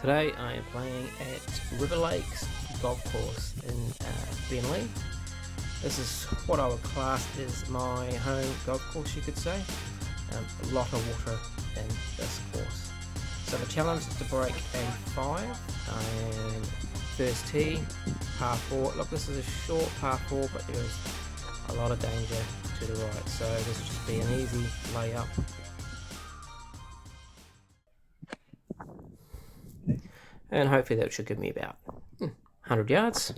Today I am playing at Riverlakes Golf Course in Bentley. This is what I would class as my home golf course, you could say. A lot of water in this course. So the challenge is to break a 5 and first tee, par 4. Look, this is a short par 4, but there is a lot of danger to the right, so this will just be an easy layup. And hopefully that should give me about 100 yards.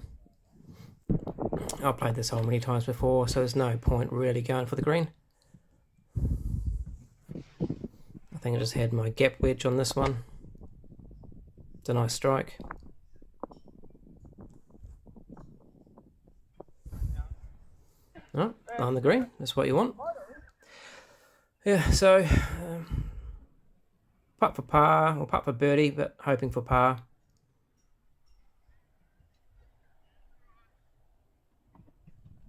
I've played this hole many times before, so there's no point really going for the green. I think I just had my gap wedge on this one. It's a nice strike. Oh, on the green, that's what you want. Yeah, so putt for par, or putt for birdie, but hoping for par.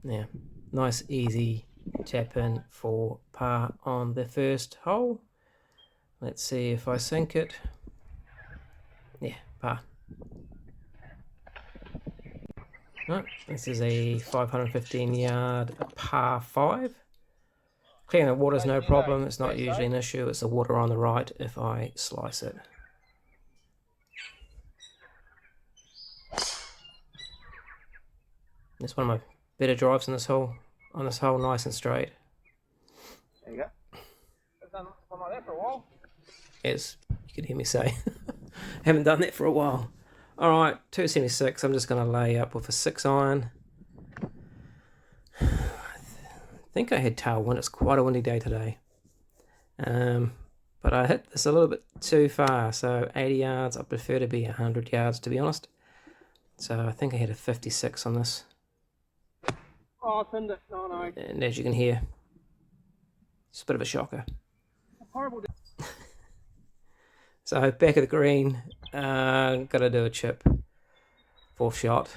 Yeah, nice easy tap in for par on the first hole. Let's see if I sink it. Yeah, par. No, this is a 515 yard par 5. Clearing the water is no problem, it's not usually an issue, it's the water on the right if I slice it. It's one of my better drives in this hole, nice and straight. There you go. I've done something like that for a while. As you can hear me say. Haven't done that for a while. Alright, 276, I'm just going to lay up with a 6 iron. I think I had tailwind, it's quite a windy day today. But I hit this a little bit too far, so 80 yards, I prefer to be 100 yards to be honest. So I think I had a 56 on this. Oh, I thinned it. No. And as you can hear, it's a bit of a shocker. Horrible. So back of the green, got to do a chip, 4th shot.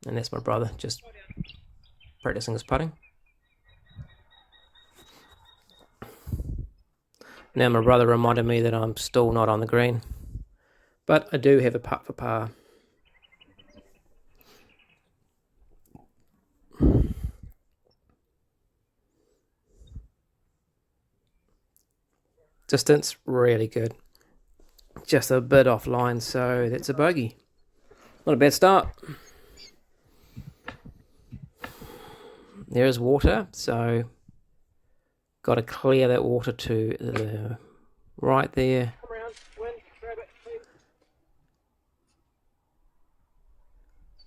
And that's my brother, just practicing his putting. Now my brother reminded me that I'm still not on the green, but I do have a putt for par. Distance, really good. Just a bit offline, so that's a bogey. Not a bad start. There is water, so got to clear that water to the right there. Come around, win, grab it, please.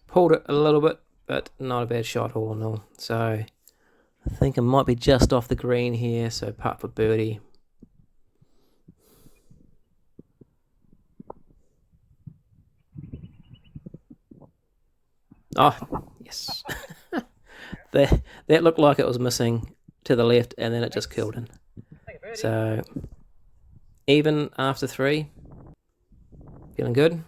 Pulled it a little bit, but not a bad shot all in all. So I think I might be just off the green here, so putt for birdie. Oh, yes. that looked like it was missing to the left, and then it just killed in. So, even after 3. Feeling good.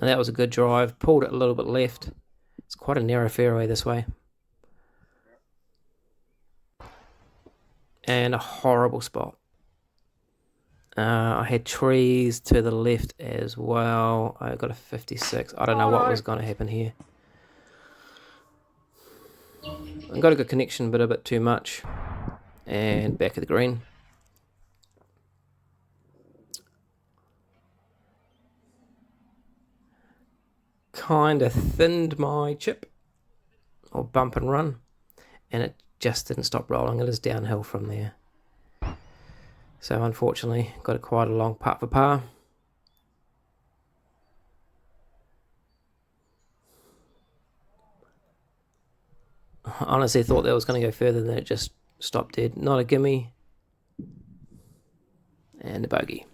And that was a good drive. Pulled it a little bit left. It's quite a narrow fairway this way. And a horrible spot. I had trees to the left as well. I got a 56. I don't know what was going to happen here. I got a good connection, but a bit too much. And back of the green. Kind of thinned my chip, or bump and run, and it just didn't stop rolling. It is downhill from there. So unfortunately, got quite a long putt for par. I honestly thought that was going to go further, than it just stopped dead. Not a gimme. And a bogey.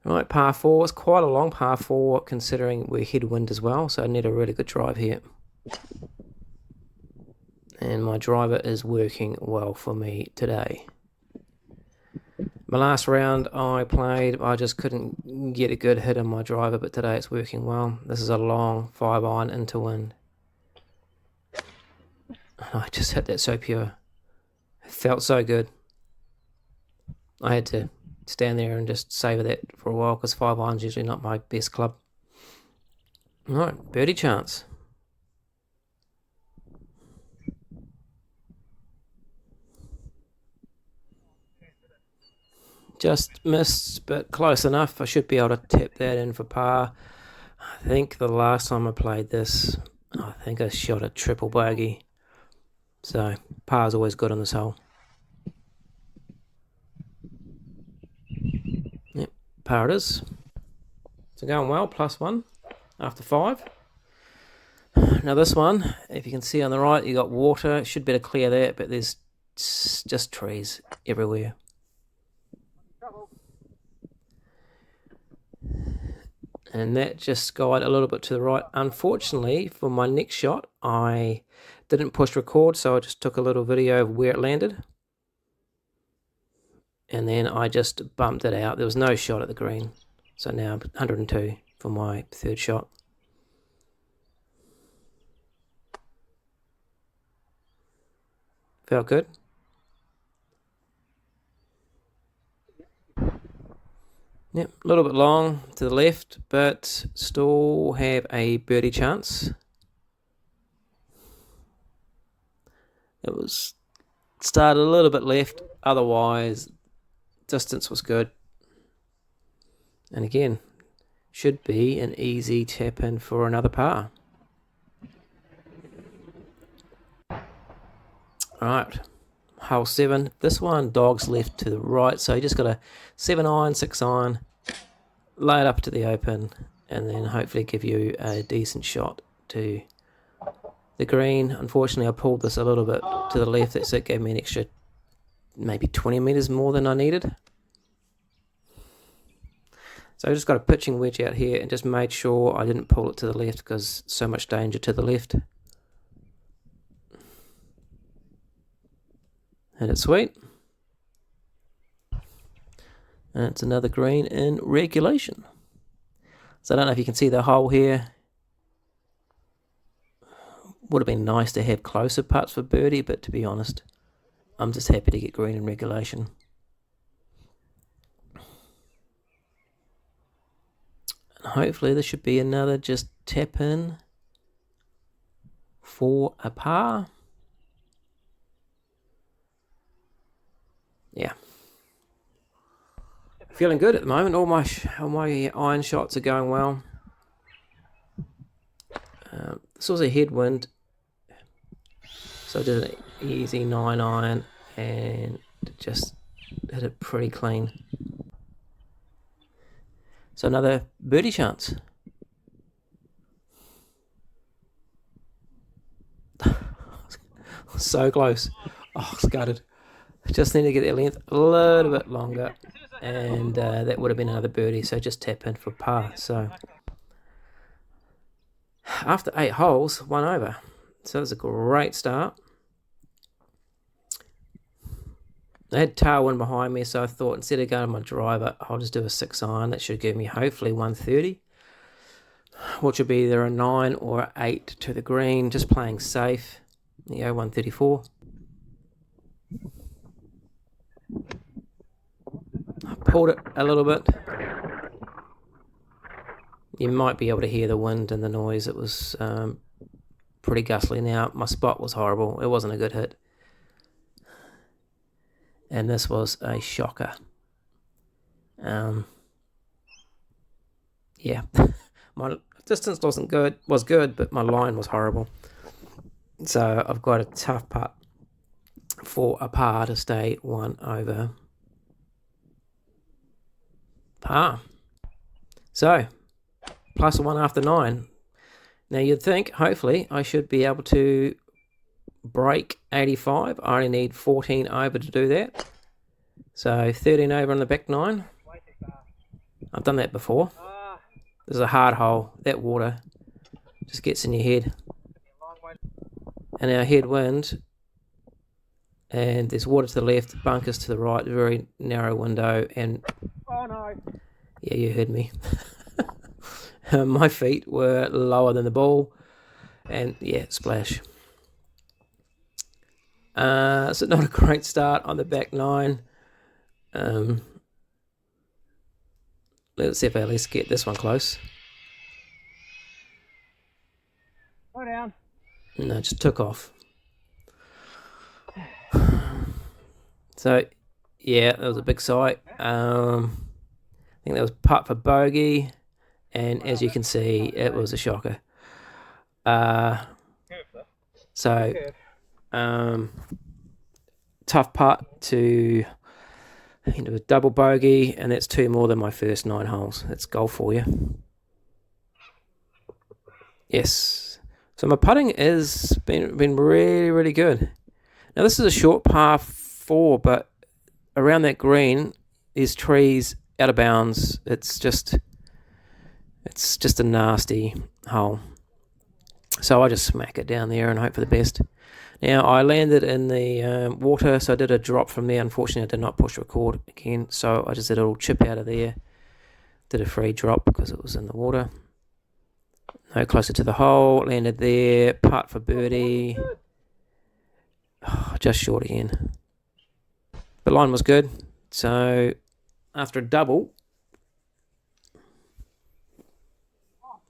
Right, par 4. It's quite a long par 4 considering we're headwind as well, so I need a really good drive here. And my driver is working well for me today. My last round I played, I just couldn't get a good hit on my driver, but today it's working well. This is a long 5-iron into wind. And I just hit that so pure. It felt so good. I had to stand there and just savour that for a while because 5-iron's usually not my best club. Alright, birdie chance. Just missed, but close enough. I should be able to tap that in for par. I think the last time I played this, I think I shot a triple bogey. So, par's always good on this hole. Yep, par it is. So going well, +1 after 5. Now this one, if you can see on the right, you got water. Should be able to clear that, but there's just trees everywhere. And that just skied a little bit to the right. Unfortunately, for my next shot, I didn't push record, so I just took a little video of where it landed. And then I just bumped it out. There was no shot at the green. So now 102 for my third shot. Felt good. Yep, a little bit long to the left, but still have a birdie chance. It was started a little bit left, otherwise distance was good. And again, should be an easy tap in for another par. Alright, hole 7. This one dogs left to the right, so you just got a 7-iron, 6-iron, lay it up to the open, and then hopefully give you a decent shot to the green. Unfortunately, I pulled this a little bit to the left, so it gave me an extra maybe 20 meters more than I needed. So I just got a pitching wedge out here and just made sure I didn't pull it to the left because so much danger to the left. And it's sweet. And it's another green in regulation. So I don't know if you can see the hole here. Would have been nice to have closer putts for birdie, but to be honest, I'm just happy to get green in regulation. And hopefully this should be another just tap in for a par. Yeah. Feeling good at the moment. All my iron shots are going well. This was a headwind, so I did an easy 9-iron and just hit it pretty clean. So another birdie chance. So close. Oh, scudded. Just need to get that length a little bit longer, and that would have been another birdie, so just tap in for par. So after 8 holes, 1 over. So it's a great start. I had tailwind behind me, so I thought instead of going to my driver, I'll just do a 6-iron. That should give me hopefully 130, which would be either a 9 or an 8 to the green, just playing safe. There you go, 134. I pulled it a little bit. You might be able to hear the wind and the noise. It was pretty gustly. Now, my spot was horrible. It wasn't a good hit. And this was a shocker. Yeah, my distance was good, but my line was horrible. So I've got a tough putt for a par to stay 1 over par. So +1 after 9. Now you'd think, hopefully, I should be able to break 85. I only need 14 over to do that. So 13 over on the back 9. I've done that before. This is a hard hole. That water just gets in your head. And our headwind and there's water to the left, bunkers to the right, very narrow window, and Oh no. yeah, you heard me. My feet were lower than the ball, and yeah, splash. So not a great start on the back nine. Let's see if I at least get this one close. Go down. No, just took off. So yeah, that was a big sight. I think that was putt for bogey, and as you can see, it was a shocker. So tough putt to into a double bogey, and that's 2 more than my first 9 holes. That's golf for you. Yes. So my putting has been really, really good. Now this is a short par 4, but around that green is trees out of bounds. It's just a nasty hole. So I just smack it down there and hope for the best. Now I landed in the water, so I did a drop from there. Unfortunately, I did not push record again, so I just did a little chip out of there. Did a free drop because it was in the water. No closer to the hole, landed there, putt for birdie. Oh, just short again. But line was good. So after a double,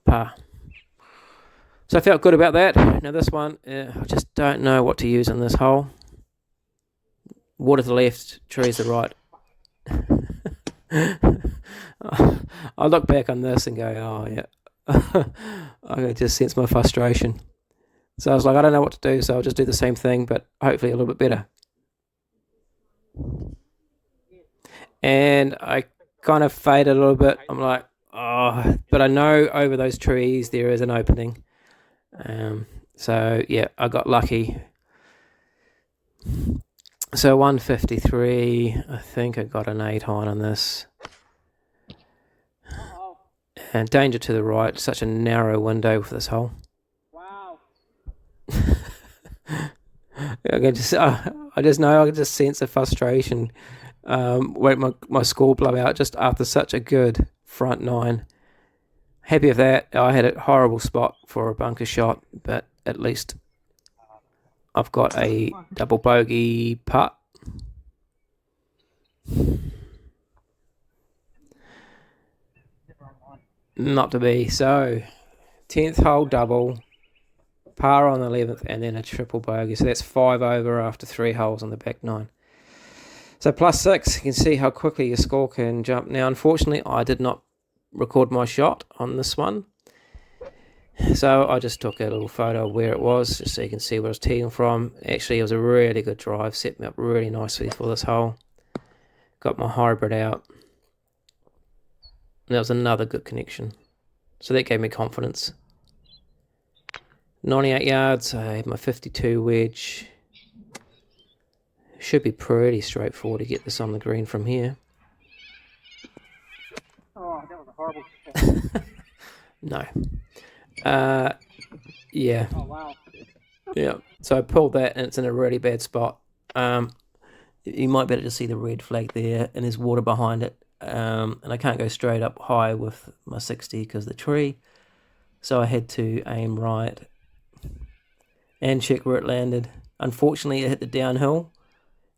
par. So I felt good about that. Now this one, I just don't know what to use on this hole. Water to the left, trees to the right. I look back on this and go, oh yeah. I could just sense my frustration. So I was like, I don't know what to do, so I'll just do the same thing, but hopefully a little bit better. And I kind of faded a little bit. I'm like, oh, but I know over those trees there is an opening. So yeah, I got lucky. So 153, I think I got an 8 iron on this. And danger to the right, such a narrow window for this hole. Wow. I just know, I can just sense the frustration. When my score blow out just after such a good front 9. Happy with that. I had a horrible spot for a bunker shot, but at least I've got a double bogey putt. Not to be. So 10th hole double, par on the 11th, and then a triple bogey. So that's 5 over after 3 holes on the back 9. So +6, you can see how quickly your score can jump. Now, unfortunately, I did not record my shot on this one. So I just took a little photo of where it was, just so you can see where I was teeing from. Actually, it was a really good drive, set me up really nicely for this hole. Got my hybrid out. And that was another good connection. So that gave me confidence. 98 yards, I had my 52 wedge. Should be pretty straightforward to get this on the green from here. Oh, that was a horrible shot. No. Yeah. Oh, wow. Yeah. So I pulled that and it's in a really bad spot. You might be able to see the red flag there and there's water behind it. And I can't go straight up high with my 60 because of the tree. So I had to aim right and check where it landed. Unfortunately, it hit the downhill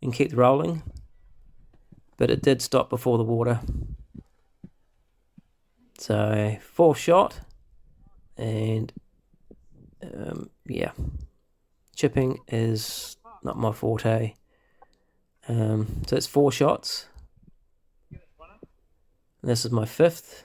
and kept rolling. But it did stop before the water. So 4th shot. And yeah, chipping is not my forte. So it's 4 shots. And this is my 5th.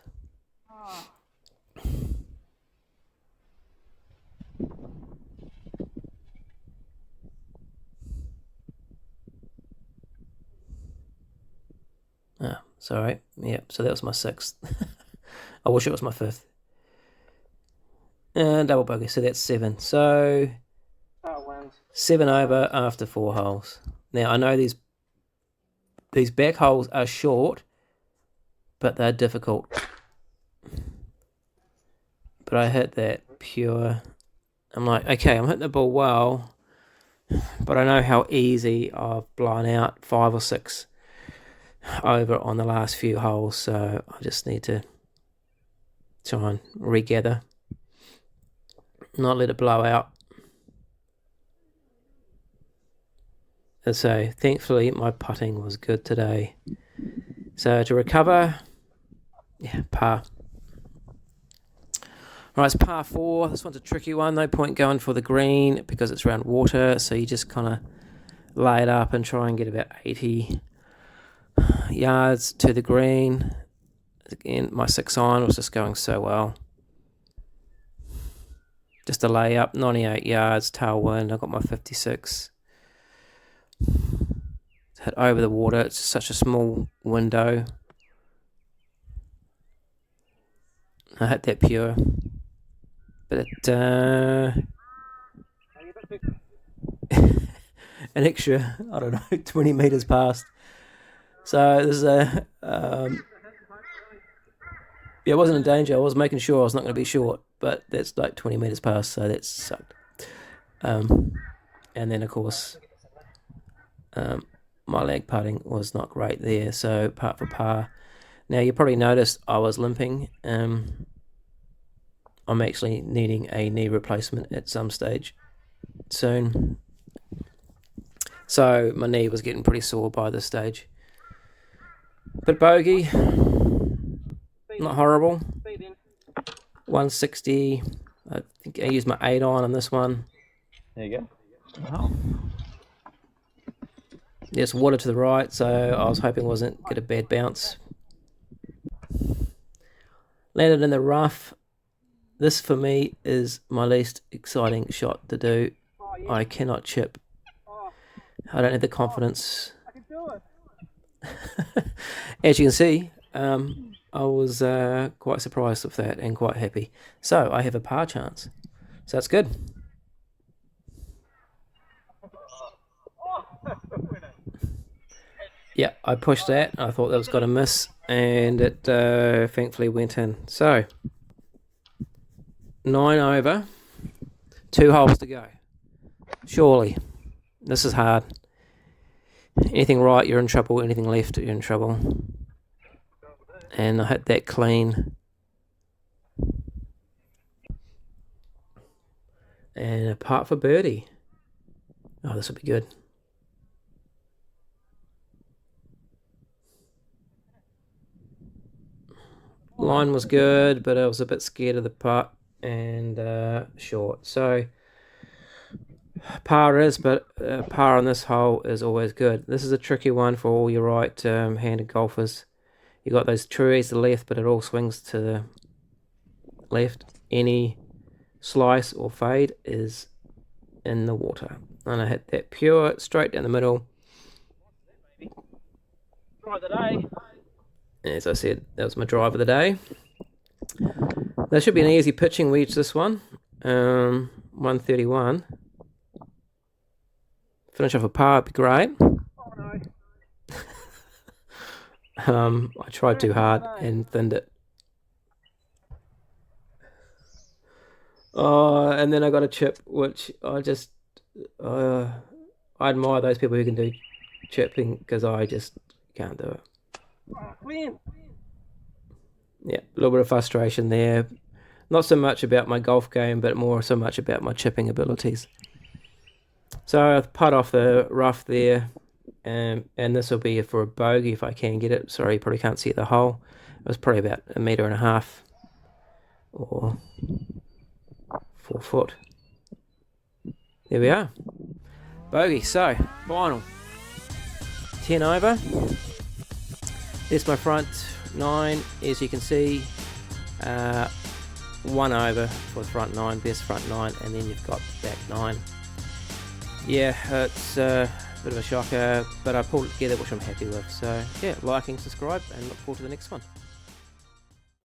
Ah, sorry. Yeah, so that was my 6th. I wish it was my 5th. And double bogey, so that's 7. So 7 over after 4 holes. Now I know these back holes are short, but they're difficult. But I hit that pure. I'm like, okay, I'm hitting the ball well, But I know how easy I've blown out 5 or 6 over on the last few holes, so I just need to try and regather, not let it blow out. And so thankfully my putting was good today. So to recover, yeah, par. Right, it's par 4. This one's a tricky one. No point going for the green because it's around water, so you just kind of lay it up and try and get about 80 yards to the green. Again, my 6-iron was just going so well. Just a lay up, 98 yards, tailwind. I got my 56. Hit over the water. It's such a small window. I hit that pure. But an extra, I don't know, 20 meters past. So there's a yeah, I wasn't in danger. I was making sure I was not going to be short, but that's like 20 meters past, so that sucked. And then of course, my leg putting was not great there, so part for par. Now you probably noticed I was limping. I'm actually needing a knee replacement at some stage soon. So my knee was getting pretty sore by this stage. But bogey, not horrible. 160. I think I used my 8-iron on this one. There you go. Oh. There's water to the right, so I was hoping it wasn't get a bad bounce. Landed in the rough. This for me is my least exciting shot to do. I cannot chip. I don't have the confidence. I can do it. As you can see, I was quite surprised with that and quite happy. So I have a par chance. So that's good. Yeah, I pushed that. I thought that was going to miss, and it thankfully went in. So 9 over, 2 holes to go. Surely, this is hard. Anything right, you're in trouble. Anything left, you're in trouble. And I hit that clean. And a putt for birdie. Oh, this will be good. Line was good, but I was a bit scared of the putt and short. So par is, but par on this hole is always good. This is a tricky one for all your right-handed golfers. You got those trees to the left, but it all swings to the left. Any slice or fade is in the water. And I hit that pure straight down the middle. Try the day. As I said, that was my drive of the day. That should be an easy pitching wedge, this one. 131. Finish off a par would be great. Oh no. I tried too hard and thinned it. Oh, and then I got a chip, which I just... I admire those people who can do chipping, because I just can't do it. Yeah, a little bit of frustration there. Not so much about my golf game, but more so much about my chipping abilities. So I putt off the rough there, and this will be for a bogey if I can get it. Sorry, you probably can't see the hole. It was probably about 1.5 meters or 4 foot. There we are. Bogey. So, final. 10 over. There's my front 9, as you can see. 1 over for the front 9, best front 9, and then you've got back 9. Yeah, it's a bit of a shocker, but I pulled it together, which I'm happy with. So yeah, like and subscribe, and look forward to the next one.